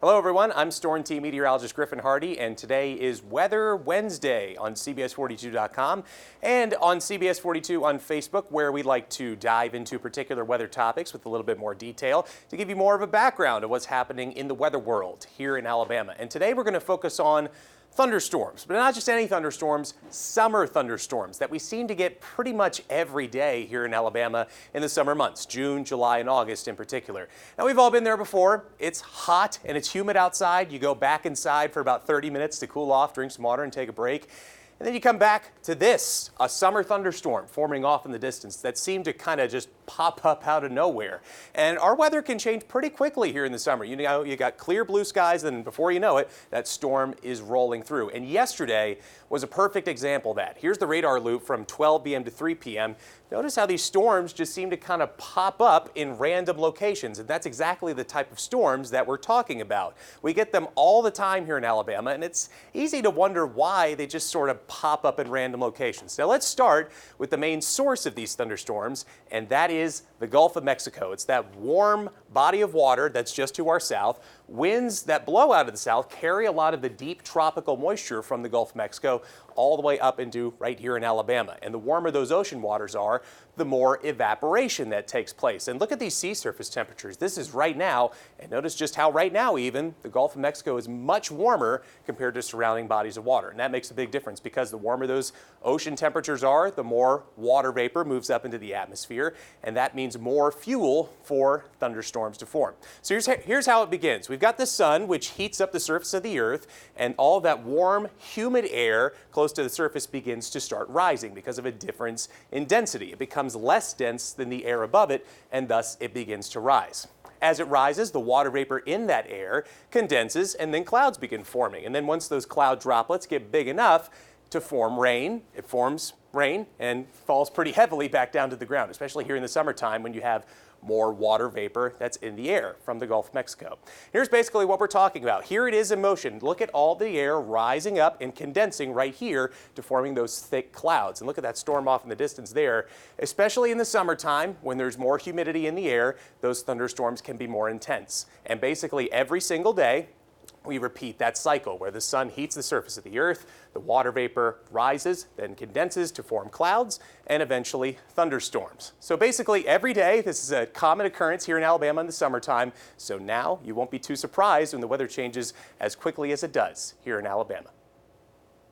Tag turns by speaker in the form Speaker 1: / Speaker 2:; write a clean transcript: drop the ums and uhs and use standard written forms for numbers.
Speaker 1: Hello everyone, I'm Storm Team meteorologist Griffin Hardy, and today is Weather Wednesday on CBS42.com and on CBS 42 on Facebook, where we like to dive into particular weather topics with a little bit more detail to give you more of a background of what's happening in the weather world here in Alabama. And today we're going to focus on thunderstorms, but not just any thunderstorms, summer thunderstorms that we seem to get pretty much every day here in Alabama in the summer months, June, July, and August in particular. Now, we've all been there before. It's hot and it's humid outside. You go back inside for about 30 minutes to cool off, drink some water, and take a break. And then you come back to this, a summer thunderstorm forming off in the distance that seemed to kind of just pop up out of nowhere. And our weather can change pretty quickly here in the summer. You know, you got clear blue skies, and before you know it, that storm is rolling through. And yesterday was a perfect example of that. Here's the radar loop from 12 p.m. to 3 p.m. Notice how these storms just seem to kind of pop up in random locations, and that's exactly the type of storms that we're talking about. We get them all the time here in Alabama, and it's easy to wonder why they just sort of pop up in random locations. Now let's start with the main source of these thunderstorms, and that is the Gulf of Mexico. It's that warm body of water that's just to our south. Winds that blow out of the south carry a lot of the deep tropical moisture from the Gulf of Mexico all the way up into right here in Alabama. And the warmer those ocean waters are, the more evaporation that takes place. And look at these sea surface temperatures. This is right now, and notice just how right now even the Gulf of Mexico is much warmer compared to surrounding bodies of water. And that makes a big difference because the warmer those ocean temperatures are, the more water vapor moves up into the atmosphere, and that means more fuel for thunderstorms to form. So here's how it begins. We've got the sun, which heats up the surface of the earth, and all that warm, humid air close to the surface begins to start rising because of a difference in density. It becomes less dense than the air above it, and thus it begins to rise. As it rises, the water vapor in that air condenses, and then clouds begin forming. And then once those cloud droplets get big enough to form rain, it forms rain and falls pretty heavily back down to the ground, especially here in the summertime when you have more water vapor that's in the air from the Gulf of Mexico. Here's basically what we're talking about. Here it is in motion. Look at all the air rising up and condensing right here to forming those thick clouds. And look at that storm off in the distance there. Especially in the summertime, when there's more humidity in the air, those thunderstorms can be more intense. And basically every single day, we repeat that cycle where the sun heats the surface of the earth, the water vapor rises, then condenses to form clouds, and eventually thunderstorms. So basically every day, this is a common occurrence here in Alabama in the summertime. So now you won't be too surprised when the weather changes as quickly as it does here in Alabama.